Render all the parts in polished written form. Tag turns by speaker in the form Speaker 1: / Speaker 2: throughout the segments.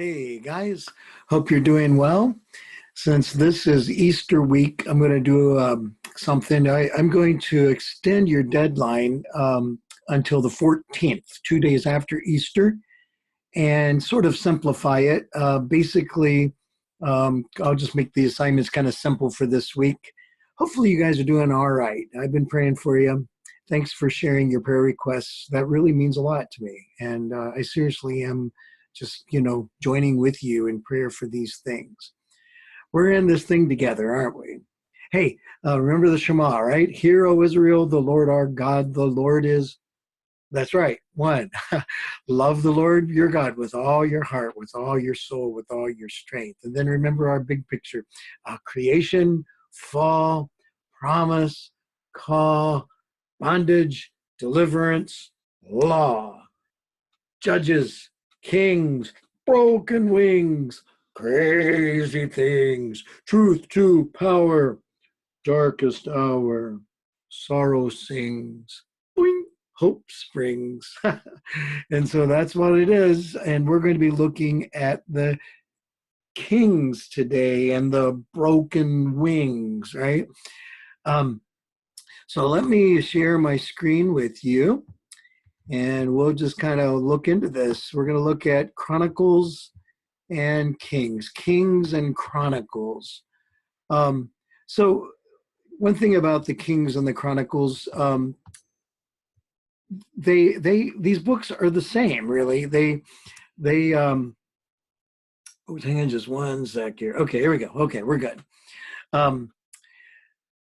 Speaker 1: Hey guys, hope you're doing well. Since this is Easter week, I'm going to do something. I'm going to extend your deadline until the 14th, 2 days after Easter, and sort of simplify it. Basically, I'll just make the assignments kind of simple for this week. Hopefully, you guys are doing all right. I've been praying for you. Thanks for sharing your prayer requests. That really means a lot to me. And I seriously am just, joining with you in prayer for these things. We're in this thing together, aren't we? Hey, remember the Shema, right? Hear, O Israel, the Lord our God, the Lord is that's right. One, love the Lord your God with all your heart, with all your soul, with all your strength. And then remember our big picture creation, fall, promise, call, bondage, deliverance, law, judges, kings, broken wings, crazy things, truth to power, darkest hour, sorrow sings, boing, hope springs. And so that's what it is. And we're going to be looking at the kings today and the broken wings, right? Um, so let me share my screen with you and we'll just kind of look into this. We're going to look at Chronicles and Kings and Chronicles. So one thing about the Kings and the Chronicles, these books are the same, really. They hang on just one sec here. Okay, here we go. Okay, we're good. Um,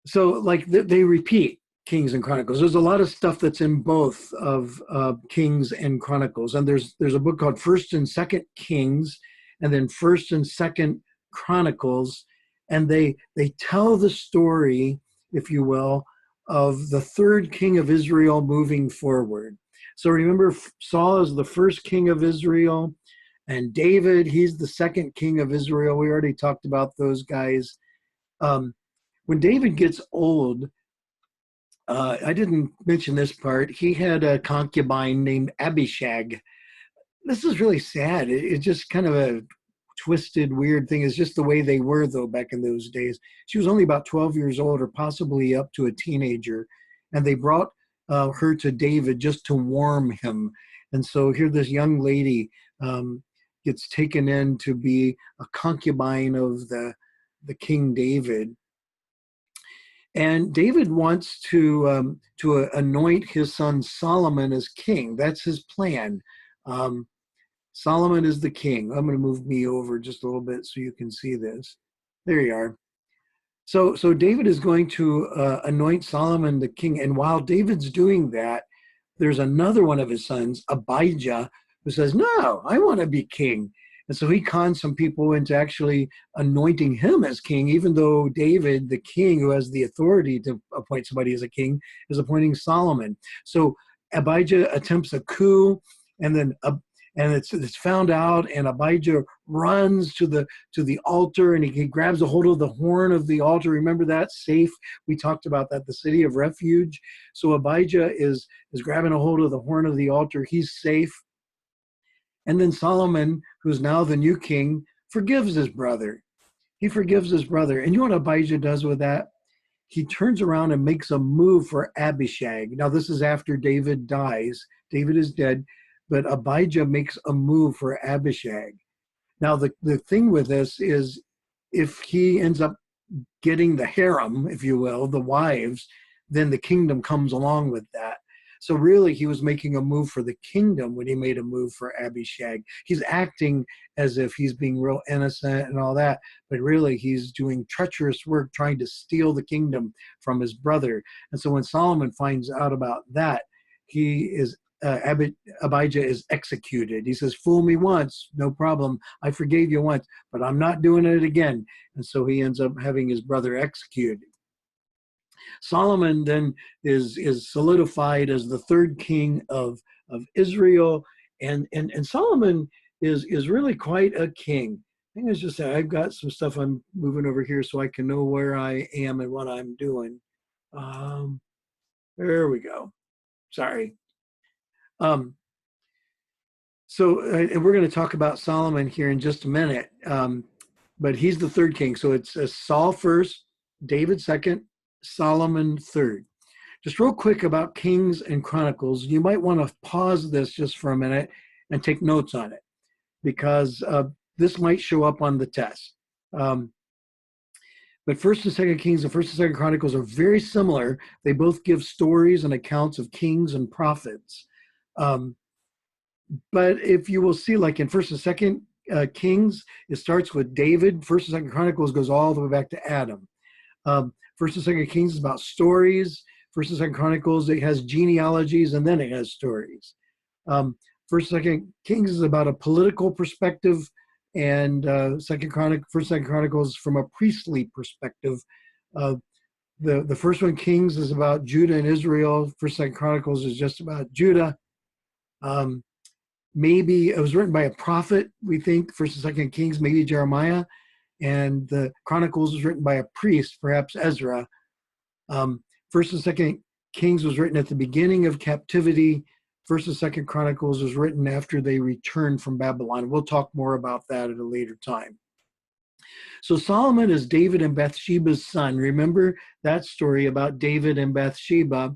Speaker 1: so like they repeat Kings and Chronicles. There's a lot of stuff that's in both of Kings and Chronicles, and there's a book called First and Second Kings, and then First and Second Chronicles, and they tell the story, if you will, of the third king of Israel moving forward. So remember, Saul is the first king of Israel, and David, he's the second king of Israel. We already talked about those guys. Um, when David gets old, I didn't mention this part. He had a concubine named Abishag. This is really sad. It's just kind of a twisted, weird thing. It's just the way they were, though, back in those days. She was only about 12 years old, or possibly up to a teenager, and they brought her to David just to warm him. And so here, this young lady gets taken in to be a concubine of the King David. And David wants to anoint his son Solomon as king. That's his plan. Um, Solomon is the king. I'm going to move me over just a little bit so you can see this. There you are. So David is going to anoint Solomon the king. And while David's doing that, there's another one of his sons, Abijah, who says, "No, I want to be king." And so he cons some people into actually anointing him as king, even though David, the king who has the authority to appoint somebody as a king, is appointing Solomon. So Abijah attempts a coup, and then and it's found out, and Abijah runs to the altar, and he grabs a hold of the horn of the altar. Remember that safe? We talked about that, the city of refuge. So Abijah is grabbing a hold of the horn of the altar. He's safe. And then Solomon, who's now the new king, forgives his brother. He forgives his brother. And you know what Abijah does with that? He turns around and makes a move for Abishag. Now, this is after David dies. David is dead, but Abijah makes a move for Abishag. Now, the thing with this is if he ends up getting the harem, if you will, the wives, then the kingdom comes along with that. So really, he was making a move for the kingdom when he made a move for Abishag. He's acting as if he's being real innocent and all that, but really he's doing treacherous work trying to steal the kingdom from his brother. And so when Solomon finds out about that, he is Abijah is executed. He says, "Fool me once, no problem. I forgave you once, but I'm not doing it again." And so he ends up having his brother executed. Solomon then is solidified as the third king of Israel, and Solomon is really quite a king. I think it's just that I've got some stuff I'm moving over here so I can know where I am and what I'm doing. Um, there we go. Sorry. Um, So, and we're going to talk about Solomon here in just a minute. But he's the third king. So it's Saul first, David second, Solomon third. Just real quick about Kings and Chronicles, you might want to pause this just for a minute and take notes on it because this might show up on the test. But First and Second Kings and First and Second Chronicles are very similar. They both give stories and accounts of kings and prophets. Um, but if you will see, like in First and Second Kings, it starts with David. First and Second Chronicles goes all the way back to Adam. First and Second Kings is about stories. First and Second Chronicles, it has genealogies, and then it has stories. First and Second Kings is about a political perspective, and First and Second Chronicles from a priestly perspective. The first one, Kings, is about Judah and Israel. First and Second Chronicles is just about Judah. Maybe it was written by a prophet, we think, First and Second Kings, maybe Jeremiah, and the Chronicles was written by a priest, perhaps Ezra. First and Second Kings was written at the beginning of captivity. First and Second Chronicles was written after they returned from Babylon. We'll talk more about that at a later time. So Solomon is David and Bathsheba's son. Remember that story about David and Bathsheba.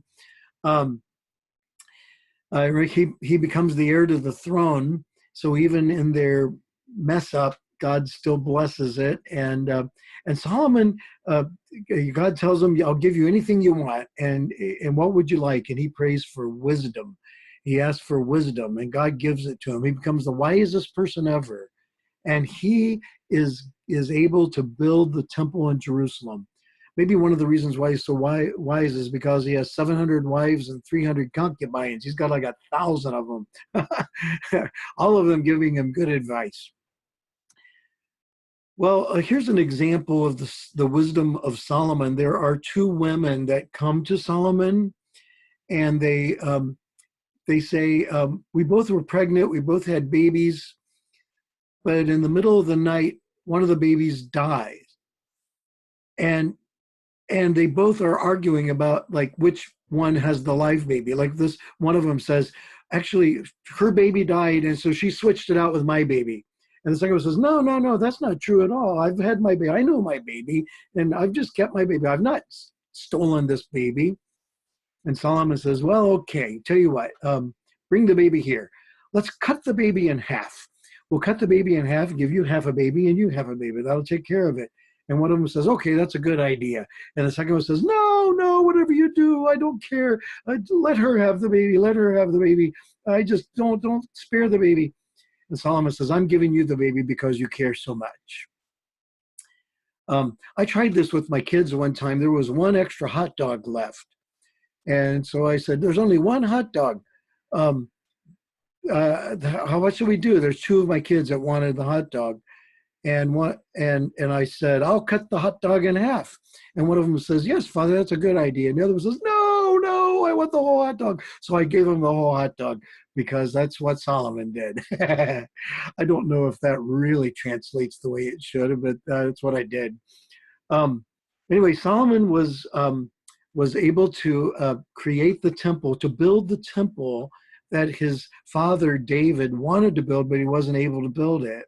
Speaker 1: He becomes the heir to the throne. So even in their mess up, God still blesses it. And Solomon, God tells him, "I'll give you anything you want. And what would you like?" And he prays for wisdom. He asks for wisdom, and God gives it to him. He becomes the wisest person ever, and he is able to build the temple in Jerusalem. Maybe one of the reasons why he's so wise is because he has 700 wives and 300 concubines. He's got like 1,000 of them, all of them giving him good advice. Well, here's an example of the wisdom of Solomon. There are two women that come to Solomon, and they say, "We both were pregnant. We both had babies, but in the middle of the night, one of the babies dies." And they both are arguing about like which one has the live baby. Like this, one of them says, "Actually, her baby died, and so she switched it out with my baby." And the second one says, "No, no, no, that's not true at all. I've had my baby. I know my baby, and I've just kept my baby. I've not stolen this baby." And Solomon says, "Well, okay, tell you what, bring the baby here. Let's cut the baby in half. We'll cut the baby in half, give you half a baby, and you have a baby. That'll take care of it." And one of them says, "Okay, that's a good idea." And the second one says, "No, no, whatever you do, I don't care. Let her have the baby. Let her have the baby. I just don't spare the baby." And Solomon says, "I'm giving you the baby because you care so much." I tried this with my kids one time. There was one extra hot dog left. And so I said, "There's only one hot dog. Um, what should we do?" There's two of my kids that wanted the hot dog. And I said, "I'll cut the hot dog in half." And one of them says, "Yes, Father, that's a good idea." And the other one says, "No, no, I want the whole hot dog." So I gave him the whole hot dog because that's what Solomon did. I don't know if that really translates the way it should, but that's what I did. Anyway, Solomon was able to create the temple, to build the temple that his father David wanted to build, but he wasn't able to build it.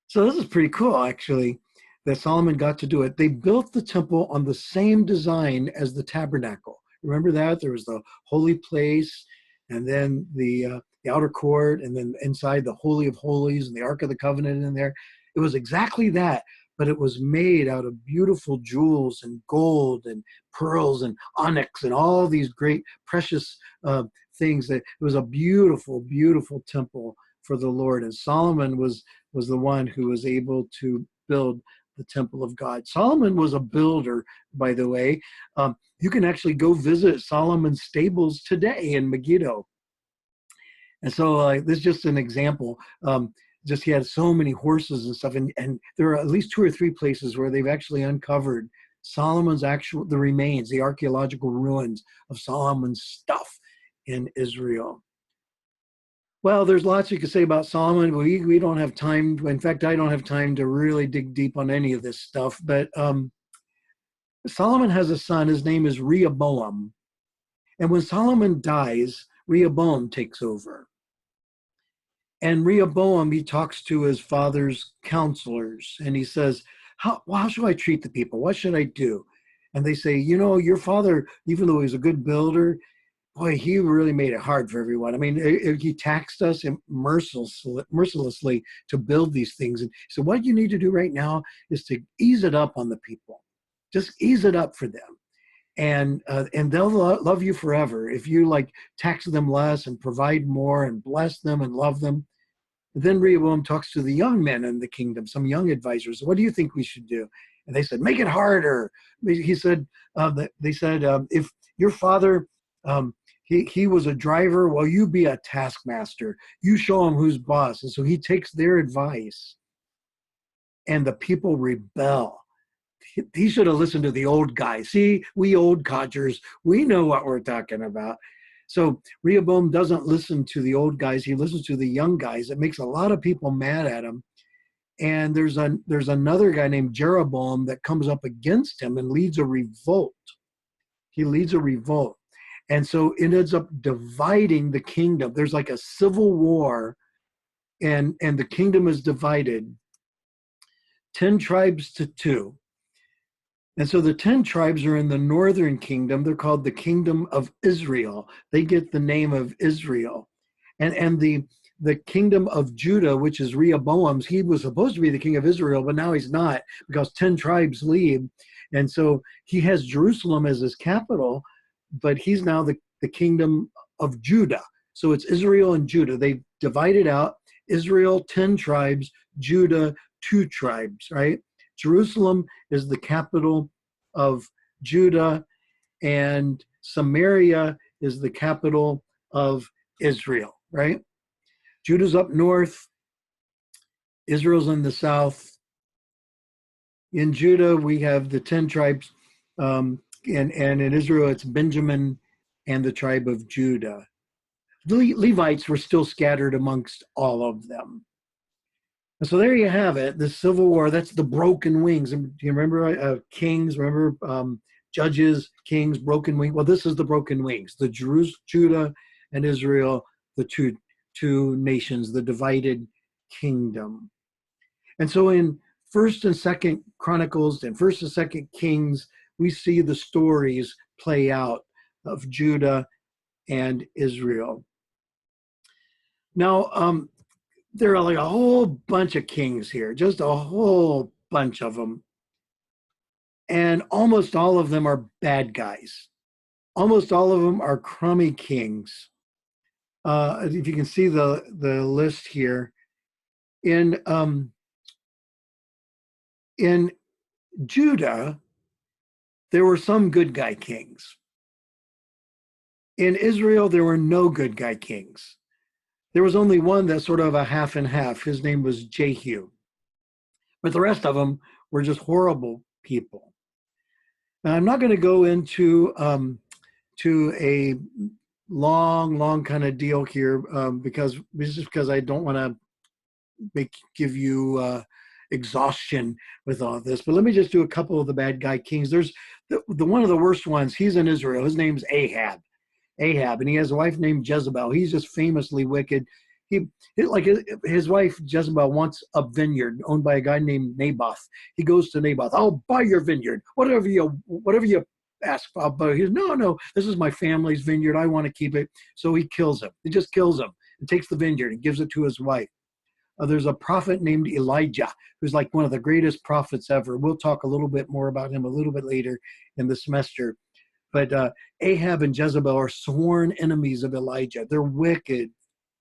Speaker 1: So this is pretty cool, actually, that Solomon got to do it. They built the temple on the same design as the tabernacle. Remember that? There was the holy place, and then the outer court, and then inside the Holy of Holies and the Ark of the Covenant in there. It was exactly that, but it was made out of beautiful jewels and gold and pearls and onyx and all these great precious things. That it was a beautiful, beautiful temple for the Lord. And Solomon was the one who was able to build the temple of God. Solomon was a builder, by the way. You can actually go visit Solomon's stables today in Megiddo. And so this is just an example. Just he had so many horses and stuff. And there are at least 2 or 3 places where they've actually uncovered Solomon's the remains, the archaeological ruins of Solomon's stuff in Israel. Well, there's lots you could say about Solomon. We don't have time. In fact, I don't have time to really dig deep on any of this stuff. But Solomon has a son. His name is Rehoboam. And when Solomon dies, Rehoboam takes over. And Rehoboam, he talks to his father's counselors and he says, how should I treat the people? What should I do? And they say, you know, your father, even though he was a good builder, boy, he really made it hard for everyone. I mean, he taxed us mercilessly to build these things. And so what you need to do right now is to ease it up on the people. Just ease it up for them. And they'll love you forever if you like tax them less and provide more and bless them and love them. Then Rehoboam talks to the young men in the kingdom, some young advisors. What do you think we should do? And they said, make it harder. He said, they said, if your father, he was a driver, well, you be a taskmaster. You show him who's boss. And so he takes their advice, and the people rebel. He should have listened to the old guys. See, we old codgers, we know what we're talking about. So Rehoboam doesn't listen to the old guys. He listens to the young guys. It makes a lot of people mad at him. And there's another guy named Jeroboam that comes up against him and leads a revolt. He leads a revolt. And so it ends up dividing the kingdom. There's like a civil war, and the kingdom is divided 10 tribes to 2. And so the 10 tribes are in the northern kingdom. They're called the kingdom of Israel. They get the name of Israel. And the kingdom of Judah, which is Rehoboam's, he was supposed to be the king of Israel, but now he's not because 10 tribes leave. And so he has Jerusalem as his capital, but he's now the kingdom of Judah. So it's Israel and Judah. They divided out Israel, 10 tribes, Judah, 2 tribes, right? Jerusalem is the capital of Judah, and Samaria is the capital of Israel, right? Judah's up north, Israel's in the south. In Judah, we have the 10 tribes, and in Israel, it's Benjamin and the tribe of Judah. The Levites were still scattered amongst all of them. So there you have it, the Civil War. That's the broken wings. Do you remember Kings? Remember Judges, Kings, broken wings? Well, this is the broken wings. The Judah and Israel, the two nations, the divided kingdom. And so in First and Second Chronicles and First and Second Kings, we see the stories play out of Judah and Israel. Now, there are like a whole bunch of kings here, just a whole bunch of them. And almost all of them are bad guys. Almost all of them are crummy kings. If you can see the list here. In Judah, there were some good guy kings. In Israel, there were no good guy kings. There was only one that's sort of a half and half. His name was Jehu. But the rest of them were just horrible people. Now, I'm not going to go into to a long kind of deal here because I don't want to give you exhaustion with all this. But let me just do a couple of the bad guy kings. There's the one of the worst ones. He's in Israel. His name's Ahab, and he has a wife named Jezebel. He's just famously wicked. His wife Jezebel wants a vineyard owned by a guy named Naboth. He goes to Naboth. I'll buy your vineyard, whatever you ask. But he says, no, this is my family's vineyard. I want to keep it. So he kills him. He just kills him and takes the vineyard and gives it to his wife. There's a prophet named Elijah, who's like one of the greatest prophets ever. We'll talk a little bit more about him a little bit later in the semester. But Ahab and Jezebel are sworn enemies of Elijah. They're wicked,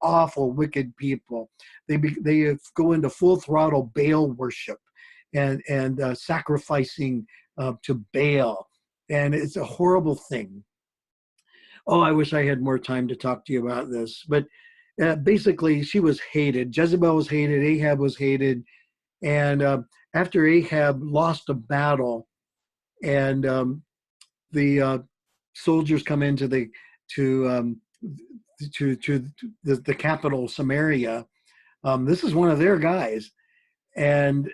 Speaker 1: awful, wicked people. They go into full throttle Baal worship and sacrificing to Baal. And it's a horrible thing. Oh, I wish I had more time to talk to you about this. But basically, she was hated. Jezebel was hated. Ahab was hated. And after Ahab lost a battle, and the soldiers come into the capital, Samaria. This is one of their guys, and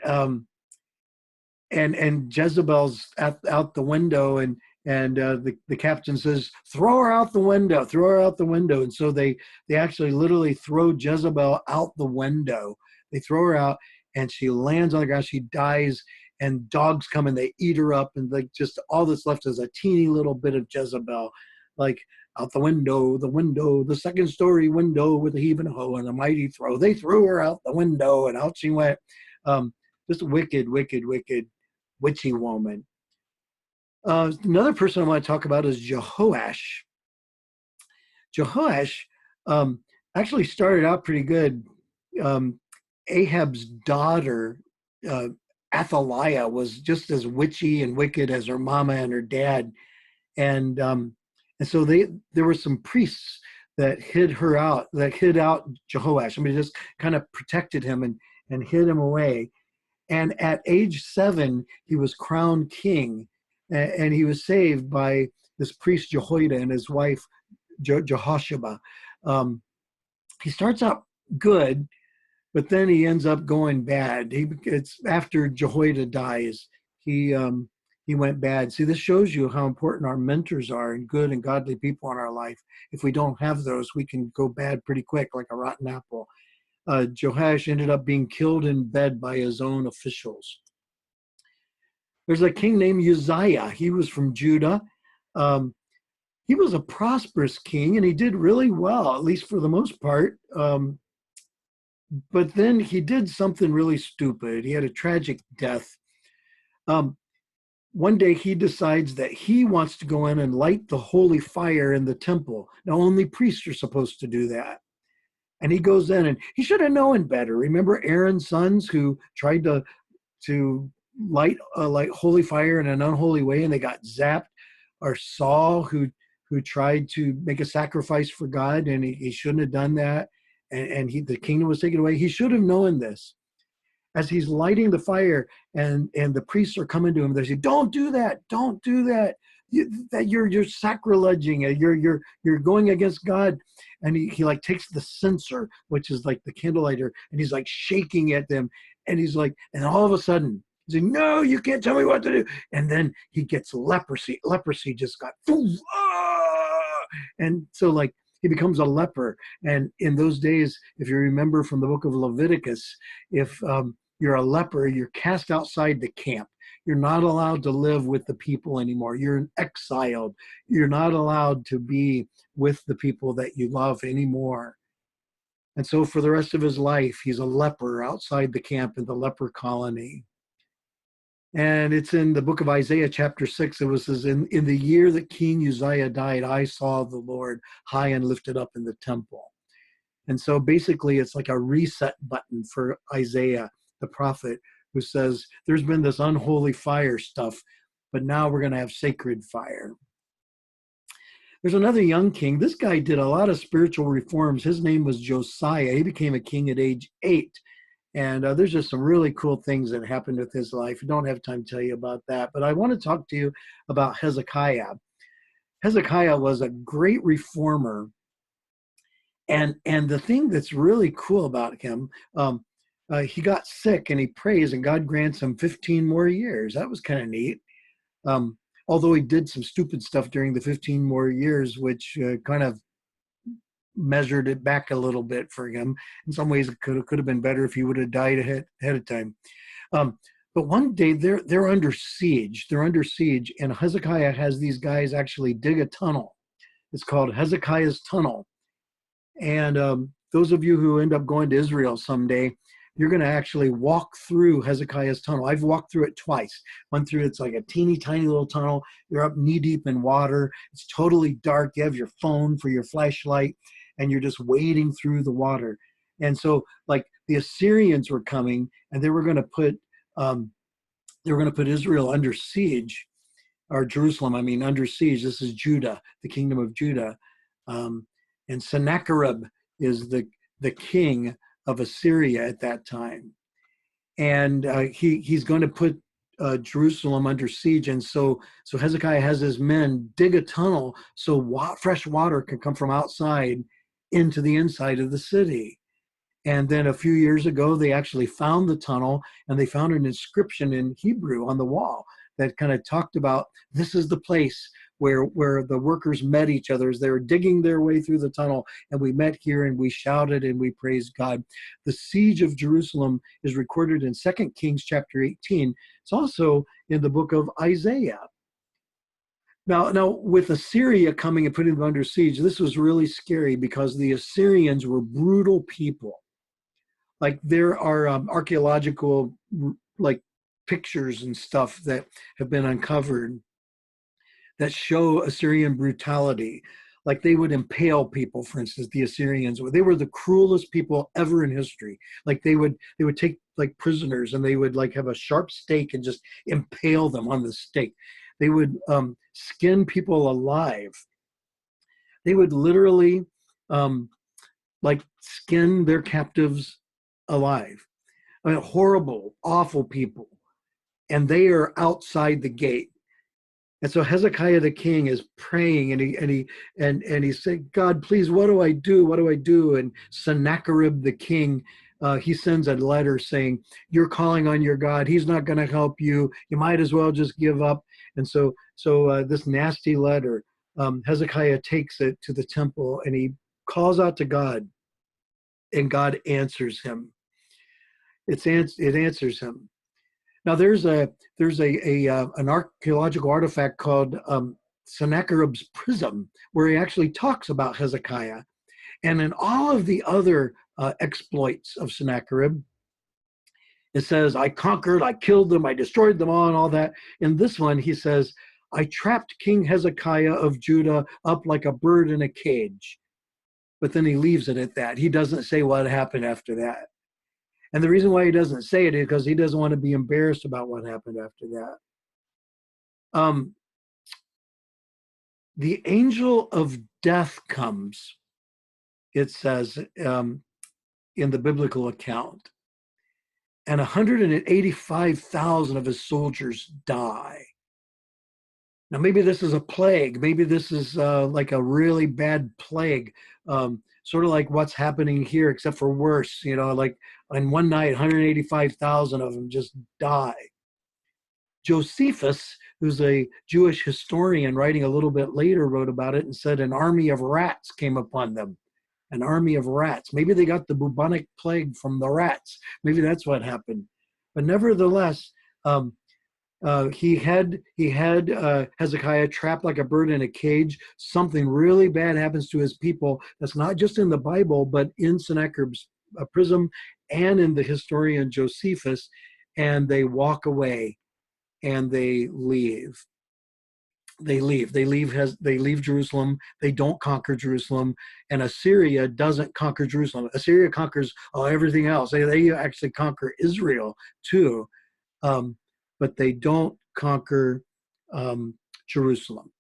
Speaker 1: Jezebel's out the window, and And the captain says, throw her out the window, throw her out the window. And so they actually literally throw Jezebel out the window. They throw her out, and she lands on the ground. She dies, and dogs come and they eat her up. And like just all that's left is a teeny little bit of Jezebel, like out the window, the second story window with a heave and a hoe and a mighty throw. They threw her out the window, and out she went. Just wicked, wicked, wicked, witchy woman. Another person I want to talk about is Jehoash. Jehoash actually started out pretty good. Ahab's daughter, Athaliah, was just as witchy and wicked as her mama and her dad. And so there were some priests that hid out Jehoash. I mean, just kind of protected him and hid him away. And at age 7, he was crowned king, and he was saved by this priest Jehoiada and his wife Jehosheba. He starts out good, but then he ends up going bad. It's after Jehoiada dies, he went bad. See, this shows you how important our mentors are and good and godly people in our life. If we don't have those, we can go bad pretty quick, like a rotten apple. Jehoash ended up being killed in bed by his own officials. There's a king named Uzziah. He was from Judah. He was a prosperous king, and he did really well, at least for the most part. But then he did something really stupid. He had a tragic death. One day he decides that he wants to go in and light the holy fire in the temple. Now, only priests are supposed to do that. And he goes in, and he should have known better. Remember Aaron's sons who tried to light holy fire in an unholy way, and they got zapped? Or Saul, who tried to make a sacrifice for God, and he shouldn't have done that, and the kingdom was taken away. He should have known this. As he's lighting the fire, and the priests are coming to him, they say, "Don't do that! Don't do that! You're sacrileging. You're going against God." And he like takes the censer, which is like the candle lighter, and he's like shaking at them, and he's like, and all of a sudden he's like, "No, you can't tell me what to do." And then he gets leprosy. Leprosy just got, and so like he becomes a leper. And in those days, if you remember from the book of Leviticus, if you're a leper, you're cast outside the camp. You're not allowed to live with the people anymore. You're exiled. You're not allowed to be with the people that you love anymore. And so for the rest of his life, he's a leper outside the camp in the leper colony. And it's in the book of Isaiah chapter 6. It was says, in the year that King Uzziah died, I saw the Lord high and lifted up in the temple. And so basically it's like a reset button for Isaiah, the prophet, who says, there's been this unholy fire stuff, but now we're going to have sacred fire. There's another young king. This guy did a lot of spiritual reforms. His name was Josiah. He became a king at age 8. And there's just some really cool things that happened with his life. I don't have time to tell you about that, but I want to talk to you about Hezekiah. Hezekiah was a great reformer. And the thing that's really cool about him, he got sick and he prays and God grants him 15 more years. That was kind of neat. Although he did some stupid stuff during the 15 more years, which kind of measured it back a little bit for him. In some ways, it could have been better if he would have died ahead of time. But one day they're under siege. They're under siege, and Hezekiah has these guys actually dig a tunnel. It's called Hezekiah's Tunnel. And those of you who end up going to Israel someday, you're going to actually walk through Hezekiah's tunnel. I've walked through it twice. Went through, it's like a teeny tiny little tunnel. You're up knee deep in water. It's totally dark. You have your phone for your flashlight, and you're just wading through the water. And so like the Assyrians were coming, and they were going to put Israel under siege, or Jerusalem, under siege. This is Judah, the kingdom of Judah. And Sennacherib is the king of Assyria at that time. And he's going to put Jerusalem under siege. And so Hezekiah has his men dig a tunnel so fresh water can come from outside into the inside of the city. And then a few years ago, they actually found the tunnel, and they found an inscription in Hebrew on the wall. that kind of talked about this is the place where the workers met each other as they were digging their way through the tunnel, and we met here and we shouted and we praised God. The siege of Jerusalem is recorded in 2 Kings chapter 18. It's also in the book of Isaiah. Now, with Assyria coming and putting them under siege, this was really scary because the Assyrians were brutal people. Like there are archaeological like pictures and stuff that have been uncovered that show Assyrian brutality. Like they would impale people, for instance, the Assyrians. They were the cruelest people ever in history. Like they would take like prisoners and they would like have a sharp stake and just impale them on the stake. They would skin people alive. They would literally like skin their captives alive. I mean, horrible, awful people. And they are outside the gate. And so Hezekiah the king is praying and he's saying, God, please, what do I do? What do I do? And Sennacherib the king, he sends a letter saying, you're calling on your God. He's not going to help you. You might as well just give up. And so this nasty letter, Hezekiah takes it to the temple and he calls out to God, and God answers him. It answers him. Now there's an archaeological artifact called Sennacherib's prism, where he actually talks about Hezekiah, and in all of the other exploits of Sennacherib, it says, I conquered, I killed them, I destroyed them all, and all that. In this one, he says, I trapped King Hezekiah of Judah up like a bird in a cage. But then he leaves it at that. He doesn't say what happened after that. And the reason why he doesn't say it is because he doesn't want to be embarrassed about what happened after that. The angel of death comes, it says in the biblical account, and 185,000 of his soldiers die. Now, maybe this is a plague. Maybe this is like a really bad plague, sort of like what's happening here, except for worse. You know, like in one night, 185,000 of them just die. Josephus, who's a Jewish historian writing a little bit later, wrote about it and said an army of rats came upon them. An army of rats. Maybe they got the bubonic plague from the rats. Maybe that's what happened. But nevertheless, he had Hezekiah trapped like a bird in a cage. Something really bad happens to his people. That's not just in the Bible, but in Sennacherib's prism and in the historian Josephus. And they walk away and they leave. They leave Jerusalem. They don't conquer Jerusalem. And Assyria doesn't conquer Jerusalem. Assyria conquers everything else. They actually conquer Israel too. But they don't conquer Jerusalem.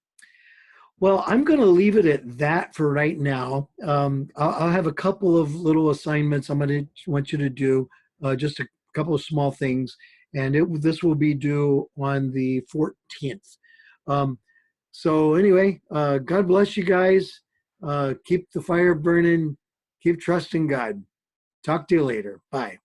Speaker 1: Well, I'm going to leave it at that for right now. I'll have a couple of little assignments I'm going to want you to do, just a couple of small things, and this will be due on the 14th. So anyway, God bless you guys. Keep the fire burning. Keep trusting God. Talk to you later. Bye.